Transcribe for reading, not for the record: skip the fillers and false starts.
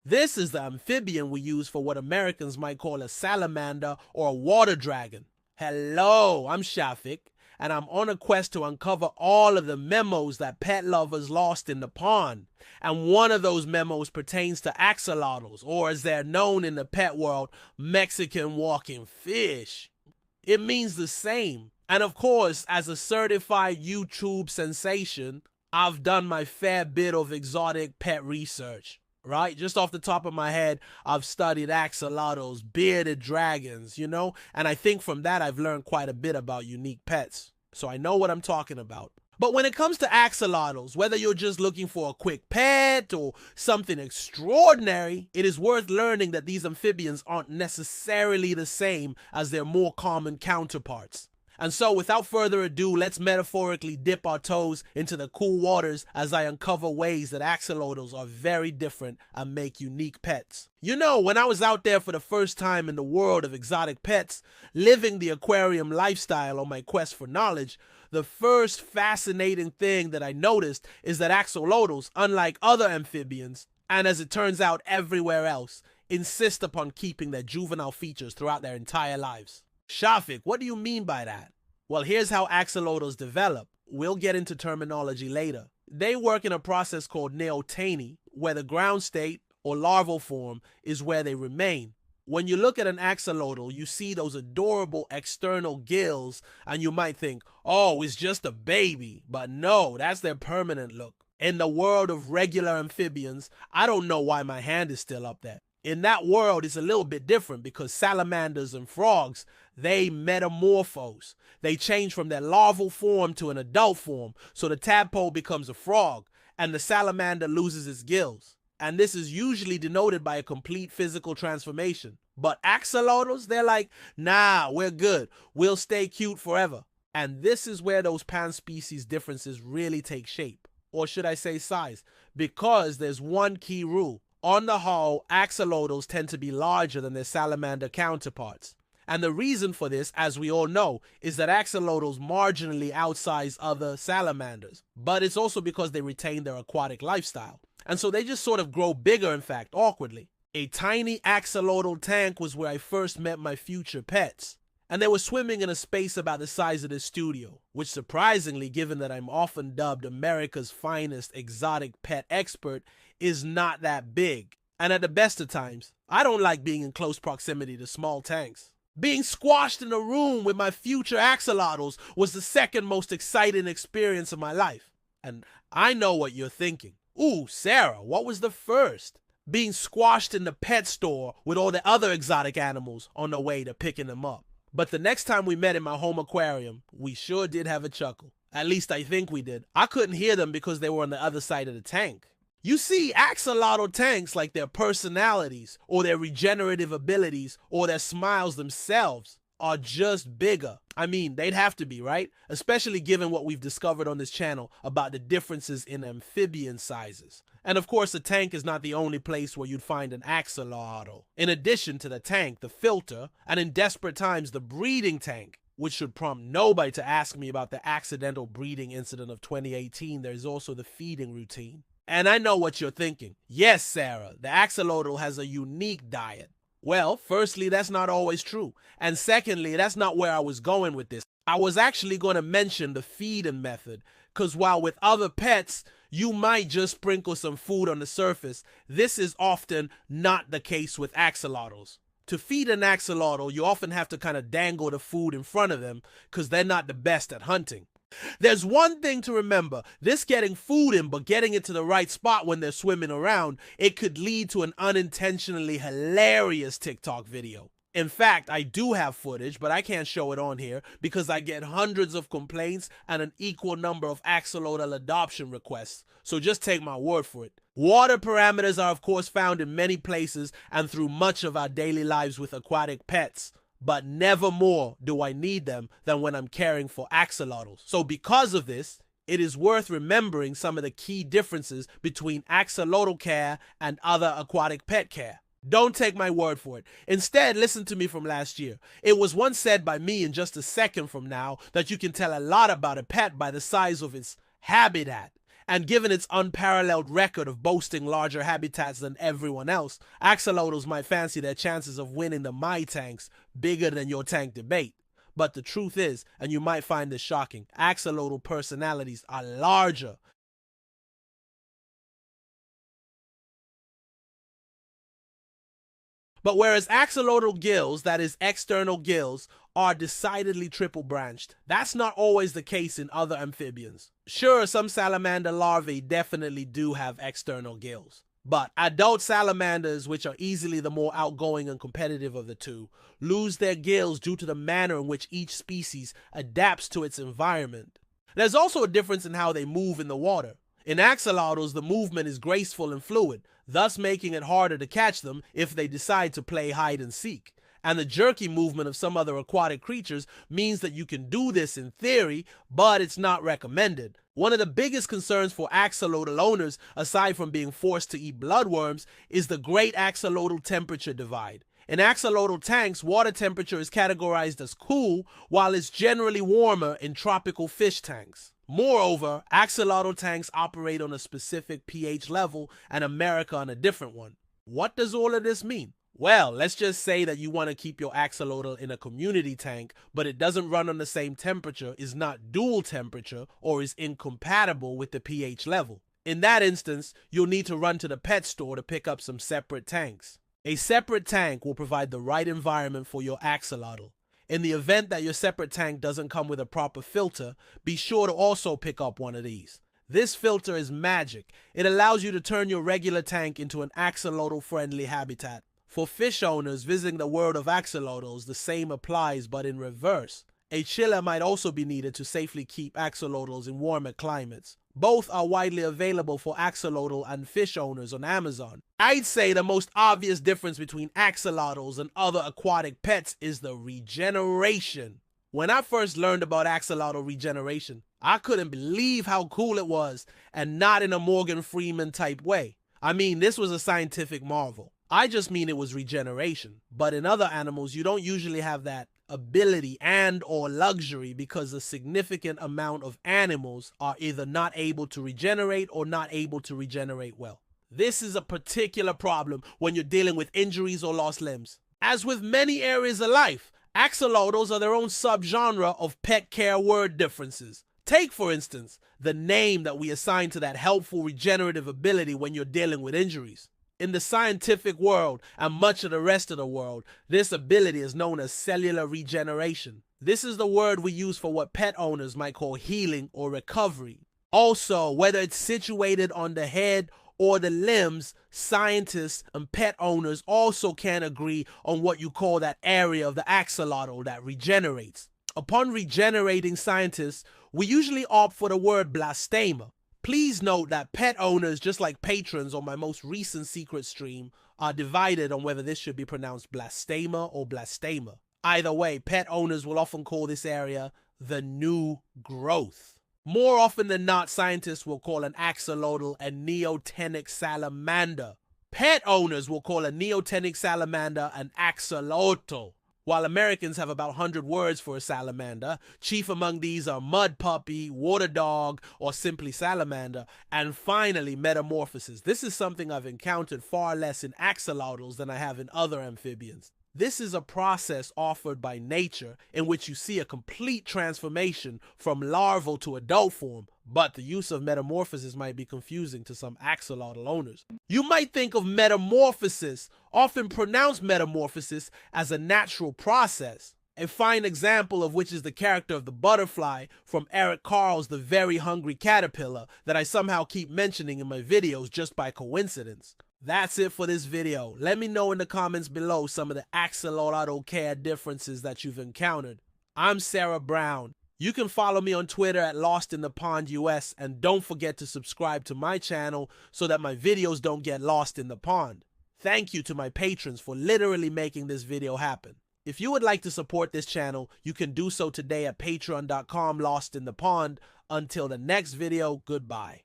This is the amphibian we use for what Americans might call a salamander or a water dragon. Hello, I'm Shafik, and I'm on a quest to uncover all of the memos that pet lovers lost in the pond. And one of those memos pertains to axolotls, or as they're known in the pet world, Mexican walking fish. It means the same. And of course, as a certified YouTube sensation, I've done my fair bit of exotic pet research. Right? Just off the top of my head, I've studied axolotls, bearded dragons, and I think from that I've learned quite a bit about unique pets. So I know what I'm talking about. But when it comes to axolotls, whether you're just looking for a quick pet or something extraordinary, it is worth learning that these amphibians aren't necessarily the same as their more common counterparts. And so without further ado, let's metaphorically dip our toes into the cool waters as I uncover ways that axolotls are very different and make unique pets. When I was out there for the first time in the world of exotic pets, living the aquarium lifestyle on my quest for knowledge, the first fascinating thing that I noticed is that axolotls, unlike other amphibians, and as it turns out everywhere else, insist upon keeping their juvenile features throughout their entire lives. Shafik, what do you mean by that? Well, here's how axolotls develop. We'll get into terminology later. They work in a process called neoteny, where the ground state, or larval form, is where they remain. When you look at an axolotl, you see those adorable external gills, and you might think, oh, it's just a baby. But no, that's their permanent look. In the world of regular amphibians, I don't know why my hand is still up there. In that world, it's a little bit different because salamanders and frogs, they metamorphose. They change from their larval form to an adult form, so the tadpole becomes a frog, and the salamander loses its gills. And this is usually denoted by a complete physical transformation. But axolotls, they're like, nah, we're good. We'll stay cute forever. And this is where those pan-species differences really take shape. Or should I say size? Because there's one key rule. On the whole, axolotls tend to be larger than their salamander counterparts. And the reason for this, as we all know, is that axolotls marginally outsize other salamanders. But it's also because they retain their aquatic lifestyle. And so they just sort of grow bigger, in fact, awkwardly. A tiny axolotl tank was where I first met my future pets. And they were swimming in a space about the size of this studio, which surprisingly, given that I'm often dubbed America's finest exotic pet expert, is not that big. And at the best of times, I don't like being in close proximity to small tanks. Being squashed in a room with my future axolotls was the second most exciting experience of my life. And I know what you're thinking. Ooh, Sarah, what was the first? Being squashed in the pet store with all the other exotic animals on the way to picking them up. But the next time we met in my home aquarium, we sure did have a chuckle. At least I think we did. I couldn't hear them because they were on the other side of the tank. You see, axolotl tanks, like their personalities, or their regenerative abilities, or their smiles themselves, are just bigger. I mean, they'd have to be, right? Especially given what we've discovered on this channel about the differences in amphibian sizes. And of course, a tank is not the only place where you'd find an axolotl. In addition to the tank, the filter, and in desperate times, the breeding tank, which should prompt nobody to ask me about the accidental breeding incident of 2018, there's also the feeding routine. And I know what you're thinking. Yes, Sarah, the axolotl has a unique diet. Well, firstly, that's not always true. And secondly, that's not where I was going with this. I was actually going to mention the feeding method, because while with other pets, you might just sprinkle some food on the surface, this is often not the case with axolotls. To feed an axolotl, you often have to kind of dangle the food in front of them because they're not the best at hunting. There's one thing to remember, this getting food in but getting it to the right spot when they're swimming around, it could lead to an unintentionally hilarious TikTok video. In fact, I do have footage, but I can't show it on here because I get hundreds of complaints and an equal number of axolotl adoption requests, so just take my word for it. Water parameters are of course found in many places and through much of our daily lives with aquatic pets. But never more do I need them than when I'm caring for axolotls. So because of this, it is worth remembering some of the key differences between axolotl care and other aquatic pet care. Don't take my word for it. Instead, listen to me from last year. It was once said by me in just a second from now that you can tell a lot about a pet by the size of its habitat. And given its unparalleled record of boasting larger habitats than everyone else, axolotls might fancy their chances of winning the my tanks bigger than your tank debate. But the truth is, and you might find this shocking, axolotl personalities are larger. But whereas axolotl gills, that is external gills, are decidedly triple branched, that's not always the case in other amphibians. Sure, some salamander larvae definitely do have external gills, but adult salamanders, which are easily the more outgoing and competitive of the two, lose their gills due to the manner in which each species adapts to its environment. There's also a difference in how they move in the water. In axolotls, the movement is graceful and fluid, thus making it harder to catch them if they decide to play hide and seek. And the jerky movement of some other aquatic creatures means that you can do this in theory, but it's not recommended. One of the biggest concerns for axolotl owners, aside from being forced to eat bloodworms, is the great axolotl temperature divide. In axolotl tanks, water temperature is categorized as cool, while it's generally warmer in tropical fish tanks. Moreover, axolotl tanks operate on a specific pH level and America on a different one. What does all of this mean? Well, let's just say that you want to keep your axolotl in a community tank, but it doesn't run on the same temperature, is not dual temperature, or is incompatible with the pH level. In that instance, you'll need to run to the pet store to pick up some separate tanks. A separate tank will provide the right environment for your axolotl. In the event that your separate tank doesn't come with a proper filter, be sure to also pick up one of these. This filter is magic. It allows you to turn your regular tank into an axolotl-friendly habitat. For fish owners visiting the world of axolotls, the same applies, but in reverse. A chiller might also be needed to safely keep axolotls in warmer climates. Both are widely available for axolotl and fish owners on Amazon. I'd say the most obvious difference between axolotls and other aquatic pets is the regeneration. When I first learned about axolotl regeneration, I couldn't believe how cool it was, and not in a Morgan Freeman type way. I mean, this was a scientific marvel. I just mean it was regeneration. But in other animals, you don't usually have that ability and or luxury because a significant amount of animals are either not able to regenerate or not able to regenerate well. This is a particular problem when you're dealing with injuries or lost limbs. As with many areas of life, axolotls are their own subgenre of pet care word differences. Take, for instance, the name that we assign to that helpful regenerative ability when you're dealing with injuries. In the scientific world and much of the rest of the world, this ability is known as cellular regeneration. This is the word we use for what pet owners might call healing or recovery. Also, whether it's situated on the head or the limbs, scientists and pet owners also can agree on what you call that area of the axolotl that regenerates. Upon regenerating scientists, we usually opt for the word blastema. Please note that pet owners, just like patrons on my most recent secret stream, are divided on whether this should be pronounced blastema or blastema. Either way, pet owners will often call this area the new growth. More often than not, scientists will call an axolotl a neotenic salamander. Pet owners will call a neotenic salamander an axolotl. While Americans have about 100 words for a salamander, chief among these are mud puppy, water dog, or simply salamander, and finally metamorphosis. This is something I've encountered far less in axolotls than I have in other amphibians. This is a process offered by nature in which you see a complete transformation from larval to adult form, but the use of metamorphosis might be confusing to some axolotl owners. You might think of metamorphosis, often pronounced metamorphosis, as a natural process. A fine example of which is the character of the butterfly from Eric Carle's The Very Hungry Caterpillar that I somehow keep mentioning in my videos just by coincidence. That's it for this video. Let me know in the comments below some of the axolotl care differences that you've encountered. I'm Sarah Brown. You can follow me on Twitter at LostInThePondUS, and don't forget to subscribe to my channel so that my videos don't get lost in the pond. Thank you to my patrons for literally making this video happen. If you would like to support this channel, you can do so today at patreon.com/LostInThePond. Until the next video, goodbye.